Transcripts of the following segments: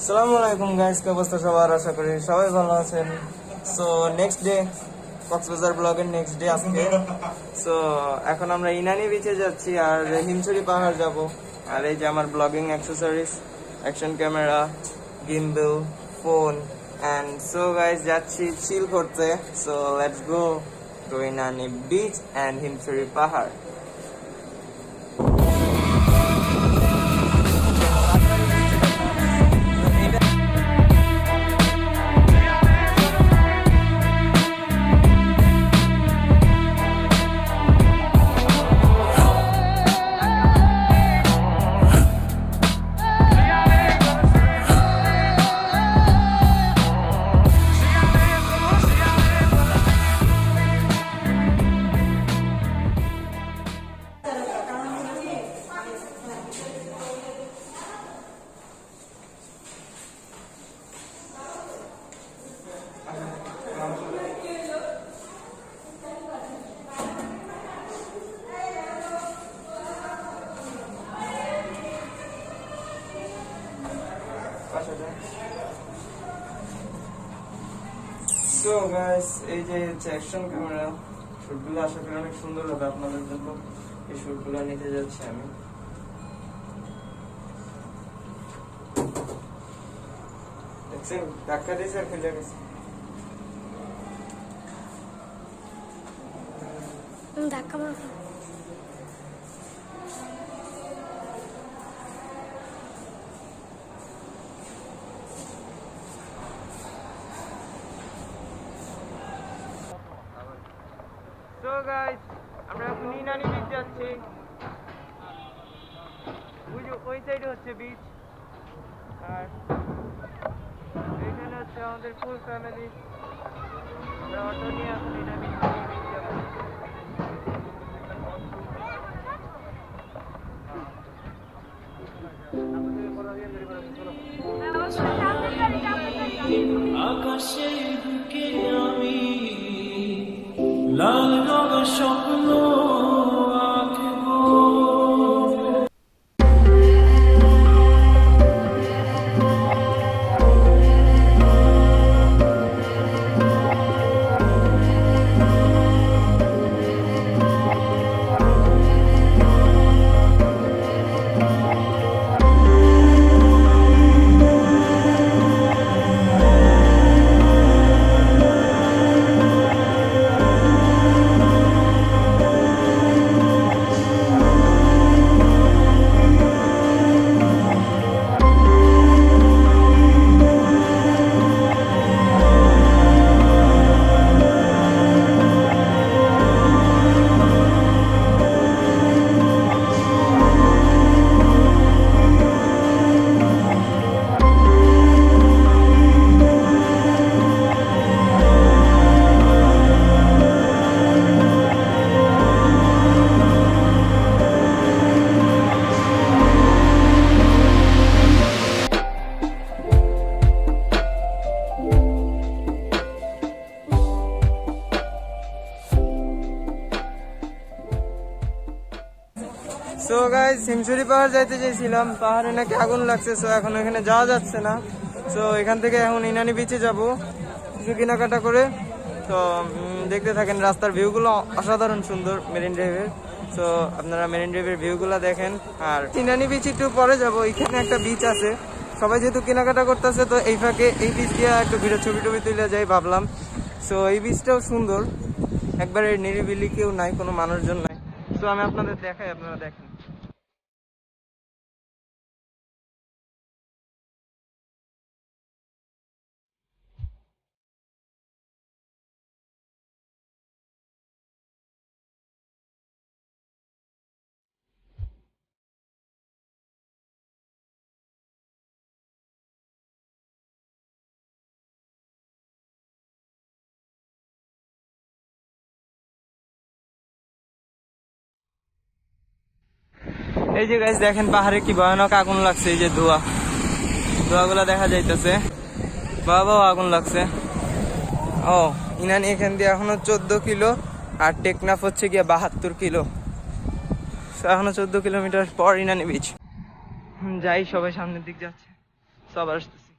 আসসালামু আলাইকুম গাইস, কি অবস্থা সবার? আশা করি সবাই ভালো আছেন। সো নেক্সট ডে, কক্সবাজার ব্লগের নেক্সট ডে আজকে। সো এখন আমরা ইনানি বিচে যাচ্ছি আর হিমছড়ি পাহাড় যাব। আর এই যে আমার blogging accessories, action camera, gimbal, phone and so guys যাচ্ছি চিল করতে। So let's go to Inani beach and Himchhari পাহাড়। সো গাইস, এই যে অ্যাকশন ক্যামেরা শুটগুলো আশা করি অনেক সুন্দর হবে আপনাদের জন্য। এই শুটগুলো নিতে যাচ্ছি আমি। দেখছেন, ধাক্কা দিয়েছে আর খুলে গেছে। ধাক্কা মারো। সো গাইস, আমরা এখন ইনানি বিচ যাচ্ছি। ওই সাইডে হচ্ছে বিচ, আর এখানে হচ্ছে আমাদের ফুল ফ্যামিলি। আমরা অটো নিয়ে এখন ইনানি বিচ যাবো। আকাশের বুকে আমি লাল রঙের স্বপ্ন আঁকবো। সো গাইস, হিমছড়ি পাহাড় যাইতে চেয়েছিলাম, পাহাড়ে নাকি আগুন লাগছে। সো এখন এখানে যাওয়া যাচ্ছে না। সো এখান থেকে এখন ইনানি বিচে যাব কিছু কেনাকাটা করে। তো দেখতে থাকেন, রাস্তার ভিউগুলো অসাধারণ সুন্দর মেরিন ড্রাইভের। সো আপনারা মেরিন ড্রাইভের ভিউগুলো দেখেন। আর ইনানি বিচ একটু পরে যাব, এখানে একটা বিচ আছে। সবাই যেহেতু কেনাকাটা করতেছে, তো এই ফাঁকে এই বিচ দিয়ে একটু ভিডিও ছবি টবি তুলে যাই ভাবলাম। সো এই বিচটাও সুন্দর, একবারে নিরিবিলি, কেউ নাই, কোনো মানুষজন নাই। তো আমি আপনাদের দেখাই, আপনারা দেখেন। এই যে গাইস দেখেন, পাহাড়ে কি ভয়ানক আগুন লাগছে। এই যে ধোঁয়াগুলা দেখা যাইতেছে, বাবা আগুন লাগছে। ও ইনানি এখান দিয়ে এখনো 14 কিলো, আর টেকনাফ হচ্ছে গিয়ে 72 কিলো। এখনো 14 কিলোমিটার পর ইনানি বিচ। যাই, সবাই সামনের দিক যাচ্ছে, সব আসতেছি।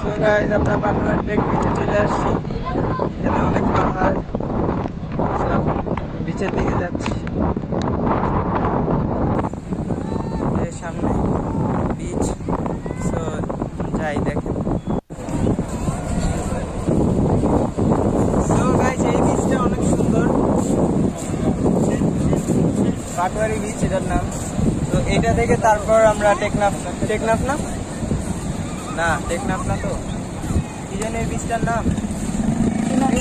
তো গাইস আমরা পাহাড় ট্রেক বিচে চলে আসছি। এখানে অনেক পাহাড়, সব বিচের দিকে যাচ্ছি। এই সামনে বিচ, সো যাই দেখেন। সো গাইস এই বিচটা অনেক সুন্দর, পাটওয়ারি বিচ এটার নাম। তো এটা থেকে তারপর আমরা টেকনাফ না না টেকনাফ না, তো কি জানি এই বিচটার নাম,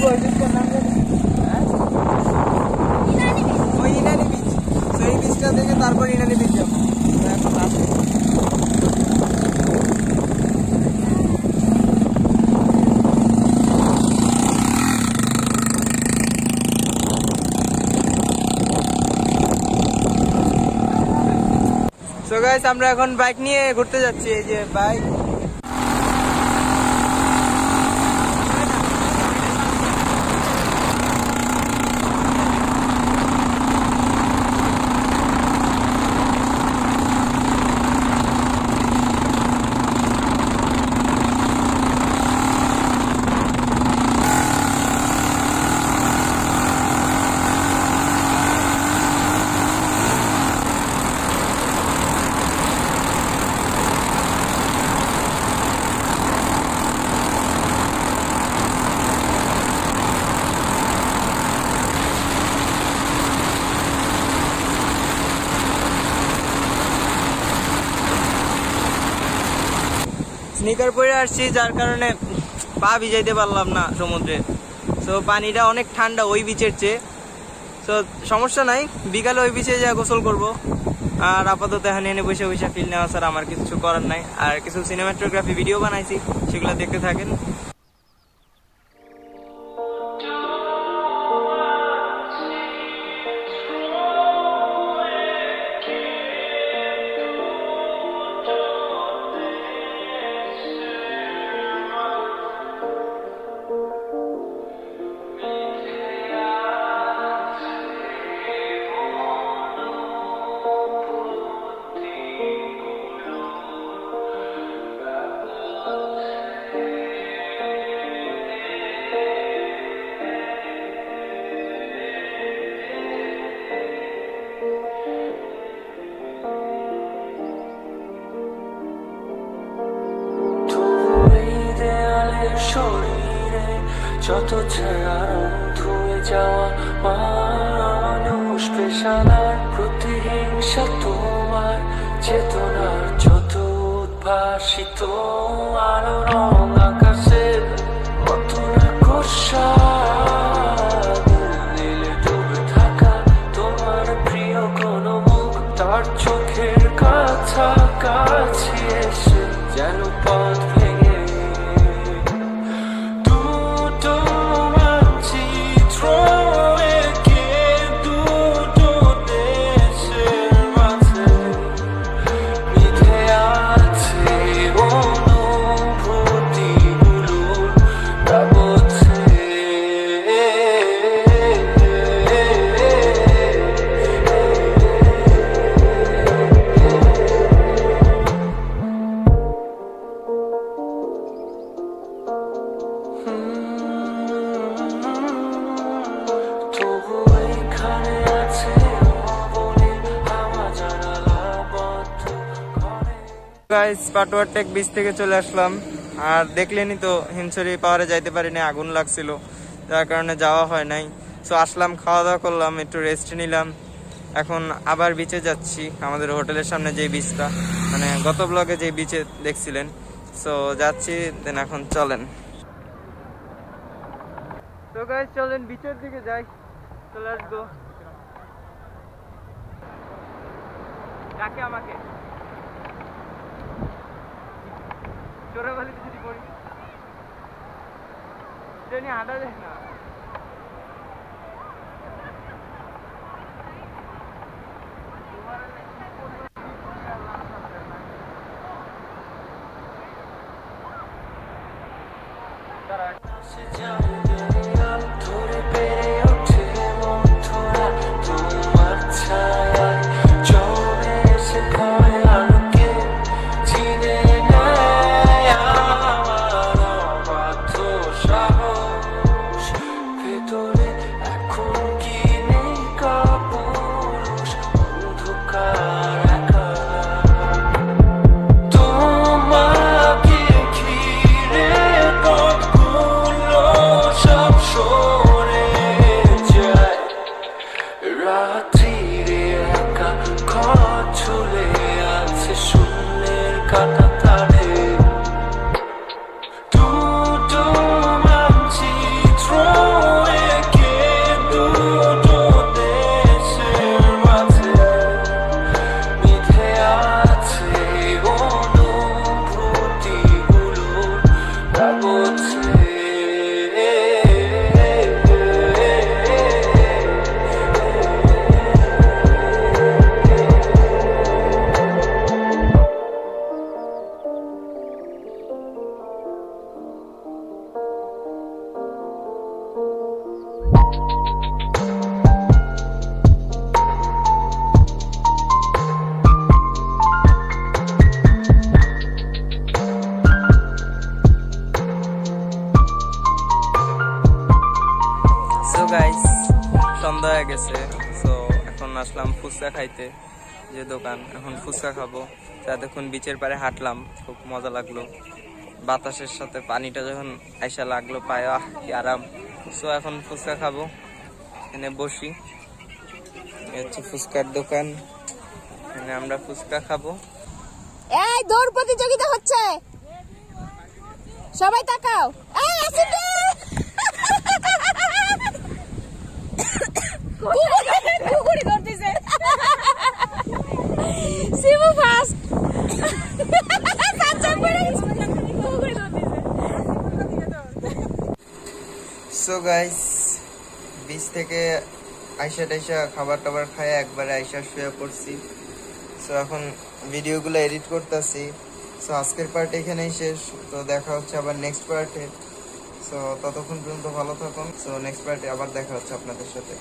ওই বিচটার নাম জানি, হ্যাঁ ওই ইনানি বিচ। তো এই বিচটা থেকে তারপর ইনানি বিচ যাবো। তো এখন আসি। সো গাইস আমরা এখন বাইক নিয়ে ঘুরতে যাচ্ছি। এই যে বাইক, স্নিকার পরে আসছি যার কারণে পা ভিজাইতে পারলাম না সমুদ্রে। সো পানিটা অনেক ঠান্ডা ওই বিচের চেয়ে। সো সমস্যা নাই, বিকালে ওই বিচে যা গোসল করব। আর আপাতত এখানে এনে বসে বসে ফিল নেওয়া ছাড়া আমার কিছু করার নাই। আর কিছু সিনেমাটোগ্রাফি ভিডিও বানাইছি, সেগুলো দেখতে থাকেন। শরীরে যত ছায়া ধুয়ে যাওয়া মানুষ পেশালার প্রতিহিংসা তোমার চেতনার যত উদ্ভাসিত আলো রং আকাশের নতুন আকর্ষা নীলে ডুবে থাকা তোমার প্রিয় কোনো মুখ তার চোখের কাছাকাছি এসে যেন পথ ভেঙে গাইস পাটোয়ার টেক বিচ থেকে চলে আসলাম। আর দেখলেনই তো হিমছড়ি পাহাড়ে যাইতে পারিনি, আগুন লাগছিল যার কারণে যাওয়া হয় নাই। সো আসলাম, খাওয়া দাওয়া করলাম, একটু রেস্ট নিলাম। এখন আবার বিচে যাচ্ছি, আমাদের হোটেলের সামনে যে বিচটা, মানে গত ব্লগে যে বিচে দেখছিলেন। সো যাচ্ছি, দেন এখন চলেন। তো গাইস চলেন বিচের দিকে যাই, চলে আসবো। ডাকে আমাকে চোরাবালিতে যদি পড়ি, ট্রেনে হাঁটা যায় না। ধরে পেরে ওঠে মন্থরা তোমার ছায়ায় জমে এসে ভয় আলোকে চিনে নেয় আমার গাইস সন্ধ্যা হয়ে গেছে। সো এখন আসলাম ফুচকা খাইতে, যে দোকান, এখন ফুচকা খাবো। এতক্ষণ বিচের পাড়ে হাঁটলাম, খুব মজা লাগলো, বাতাসের সাথে পানিটা যখন আইসা লাগলো পায়ে, আহ কি আরাম। সো এখন ফুচকা খাবো, এখানে বসি, এই হচ্ছে ফুচকার দোকান, এখানে আমরা ফুচকা খাবো। এই দৌড় প্রতিযোগিতা হচ্ছে, সবাই তাকাও। এই আসিফ রে! কুকুরি ধরতেছে। শিবু ফার্স্ট। সাচ্চা পড়ে গেছে। কুকুরি ধরতেছে। সো গাইস বিচ থেকে আইসা টাইসা খাবার টাবার খায় একবারে আইসা শুয়ে পড়ছি। সো এখন ভিডিওগুলো এডিট করতেছি। সো আজকের পার্ট এখানেই শেষ, তো দেখা হচ্ছে আবার নেক্সট পার্টে। সো ততক্ষণ পর্যন্ত ভালো থাকুন। সো নেক্সট পার্টে আবার দেখা হচ্ছে আপনাদের সাথে।